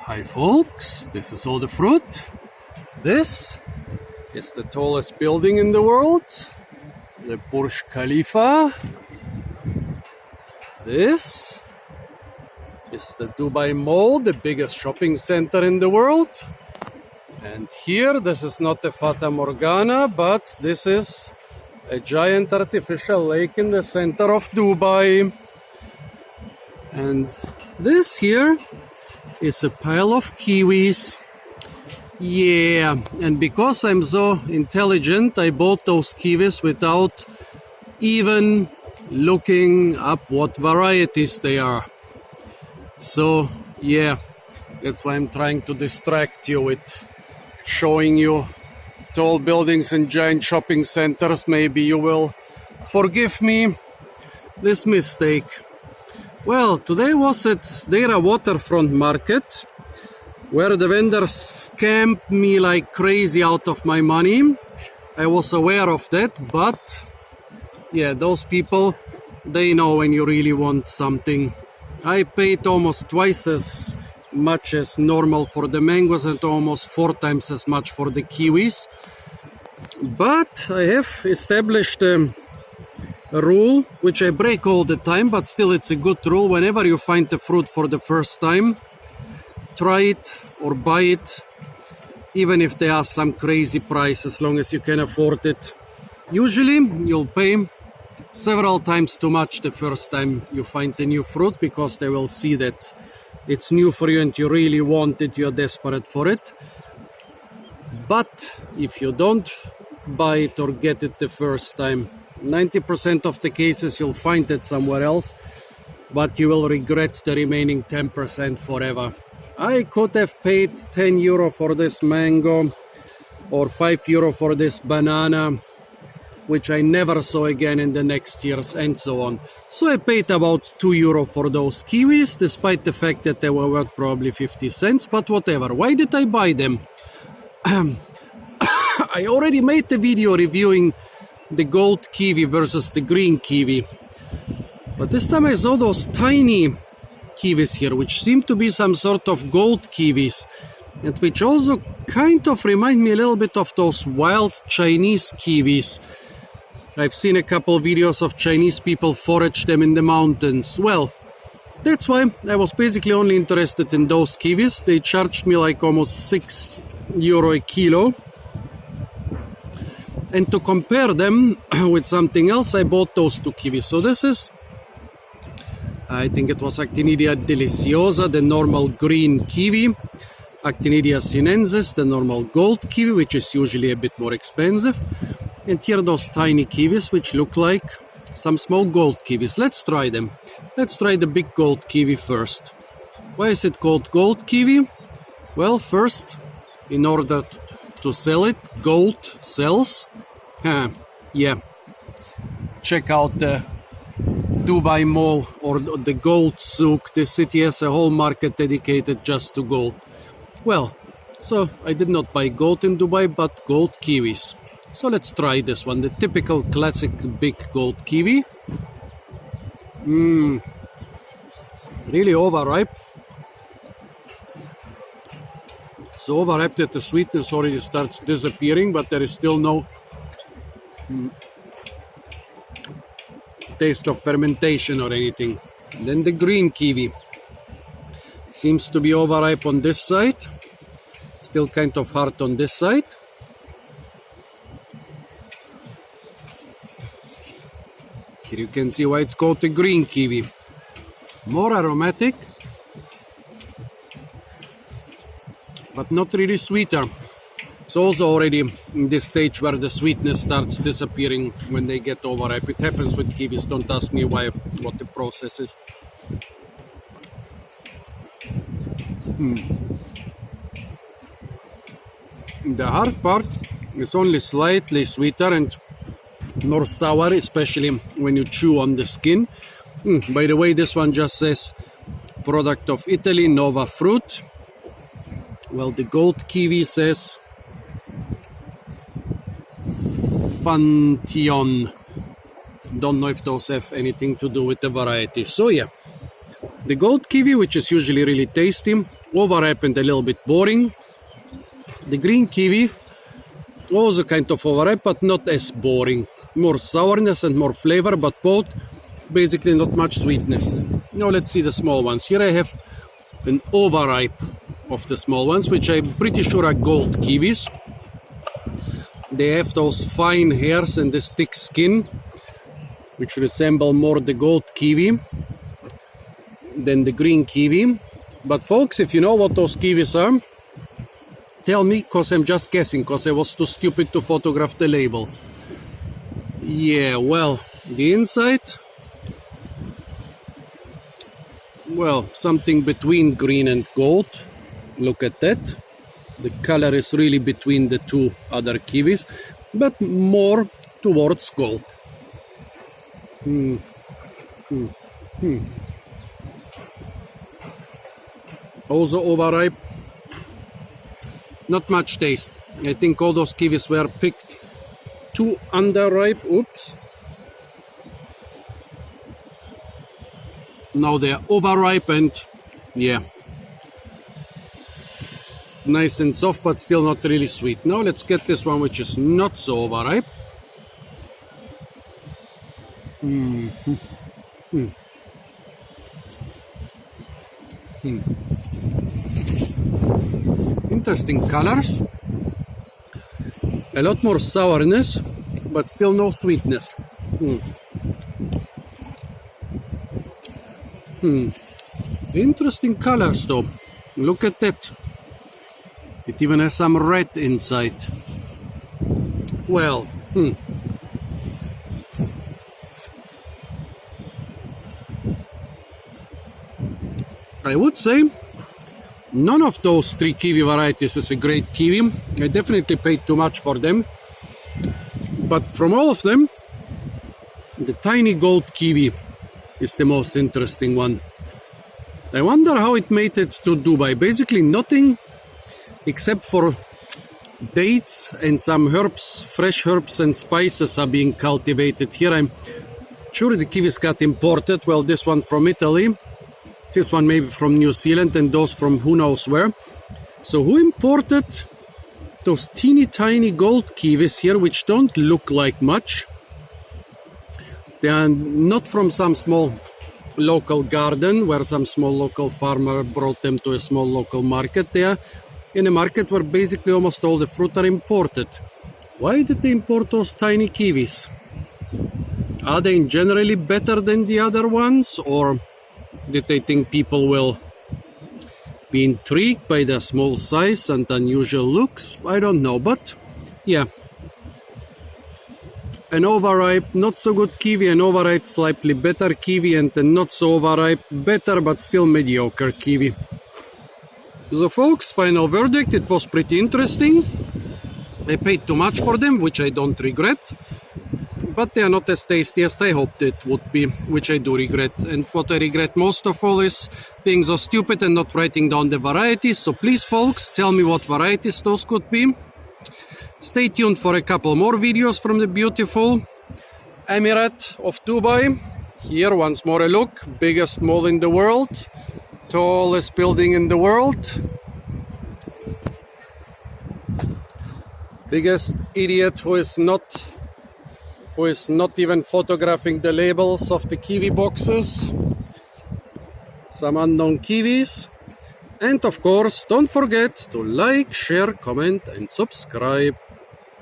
Hi folks, this is all the fruit. This is the tallest building in the world, the Burj Khalifa. This is the Dubai Mall, the biggest shopping center in the world. And here, this is not the Fata Morgana, but this is a giant artificial lake in the center of Dubai. And this here is a pile of kiwis. Yeah, and because I'm so intelligent, I bought those kiwis without even looking up what varieties they are. So, yeah, that's why I'm trying to distract you with showing you tall buildings and giant shopping centers. Maybe you will forgive me this mistake. Well, today was at Deira Waterfront Market, where the vendors scammed me like crazy out of my money. I was aware of that, but yeah, those people, they know when you really want something. I paid almost twice as much as normal for the mangoes and almost 4 times as much for the kiwis. But I have established a rule, which I break all the time, but still it's a good rule. Whenever you find the fruit for the first time, try it or buy it, even if they are some crazy price, as long as you can afford it. Usually you'll pay several times too much the first time you find a new fruit, because they will see that it's new for you and you really want it, you're desperate for it. But if you don't buy it or get it the first time, 90% of the cases you'll find it somewhere else, but you will regret the remaining 10% forever. I could have paid 10 euro for this mango or 5 euro for this banana, which I never saw again in the next years, and so on. So I paid about 2 euro for those kiwis, despite the fact that they were worth probably 50 cents, but whatever. Why did I buy them? I already made the video reviewing the gold kiwi versus the green kiwi. But this time I saw those tiny kiwis here, which seem to be some sort of gold kiwis, and which also kind of remind me a little bit of those wild Chinese kiwis. I've seen a couple videos of Chinese people forage them in the mountains. Well, that's why I was basically only interested in those kiwis. They charged me like almost 6 euro a kilo. And to compare them with something else, I bought those 2 kiwis. So this is, I think it was Actinidia deliciosa, the normal green kiwi. Actinidia sinensis, the normal gold kiwi, which is usually a bit more expensive. And here are those tiny kiwis, which look like some small gold kiwis. Let's try them. Let's try the big gold kiwi first. Why is it called gold kiwi? Well, first, in order to sell it, gold sells. Yeah. Check out the Dubai Mall or the Gold Souk. The city has a whole market dedicated just to gold. Well, so I did not buy gold in Dubai, but gold kiwis. So let's try this one, the typical classic big gold kiwi. Really overripe. So overripe that the sweetness already starts disappearing, but there is still no taste of fermentation or anything. And then the green kiwi seems to be overripe on this side, still kind of hard on this side. Here you can see why it's called the green kiwi. More aromatic, but not really sweeter. It's also already in this stage where the sweetness starts disappearing when they get overripe. It happens with kiwis, don't ask me why, what the process is. The hard part is only slightly sweeter and more sour, especially when you chew on the skin. By the way, this one just says product of Italy, Nova fruit. Well, the gold kiwi says Fantion. Don't know if those have anything to do with the variety. So yeah, the gold kiwi, which is usually really tasty, overripe and a little bit boring. The green kiwi, also kind of overripe, but not as boring. More sourness and more flavor, but both basically not much sweetness. Now let's see the small ones. Here I have an overripe of the small ones, which I'm pretty sure are gold kiwis. They have those fine hairs and the thick skin, which resemble more the gold kiwi than the green kiwi. But folks, if you know what those kiwis are, tell me, because I'm just guessing, because I was too stupid to photograph the labels. Yeah, well, the inside, well, something between green and gold. Look at that. The color is really between the two other kiwis, but more towards gold. Also overripe. Not much taste. I think all those kiwis were picked too underripe. Oops. Now they're overripe and yeah, nice and soft, but still not really sweet. Now let's get this one, which is not so overripe. Interesting colors. A lot more sourness, but still no sweetness. Interesting colors though. Look at that. It even has some red inside. Well, I would say none of those three kiwi varieties is a great kiwi. I definitely paid too much for them. But from all of them, the tiny gold kiwi is the most interesting one. I wonder how it made it to Dubai. Basically nothing except for dates and some herbs, fresh herbs and spices are being cultivated here. I'm sure the kiwis got imported. Well, this one from Italy, this one maybe from New Zealand, and those from who knows where. So who imported those teeny tiny gold kiwis here, which don't look like much? They are not from some small local garden where some small local farmer brought them to a small local market. They are in a market where basically almost all the fruit are imported. Why did they import those tiny kiwis? Are they generally better than the other ones, or did they think people will be intrigued by their small size and unusual looks? I don't know, but yeah. An overripe, not so good kiwi, an overripe, slightly better kiwi, and a not so overripe, better but still mediocre kiwi. So folks, final verdict, it was pretty interesting. I paid too much for them, which I don't regret. But they are not as tasty as I hoped it would be, which I do regret. And what I regret most of all is being so stupid and not writing down the varieties. So please folks, tell me what varieties those could be. Stay tuned for a couple more videos from the beautiful Emirate of Dubai. Here once more a look, biggest mall in the world, tallest building in the world. Biggest idiot who is not even photographing the labels of the kiwi boxes. Some unknown kiwis. And of course, don't forget to like, share, comment and subscribe.